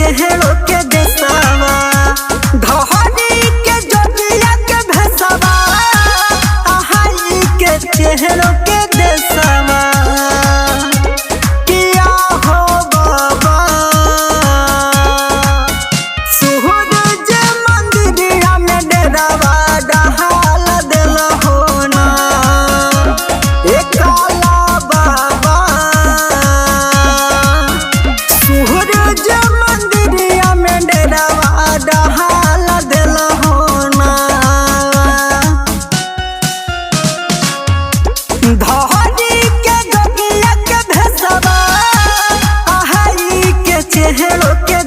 चेहरों के देसावा धहरी के जोगिया के भैसवा हाई के चेहरों के देसावा किया हो बाबा सूरज मंदिरिया में डेरावा डहाल दिल होना काला बाबा सूरज मंदिरिया में डेरावा डहाल दिल होना धहरी के जोगिया के भैसवा हाई के चेहरों के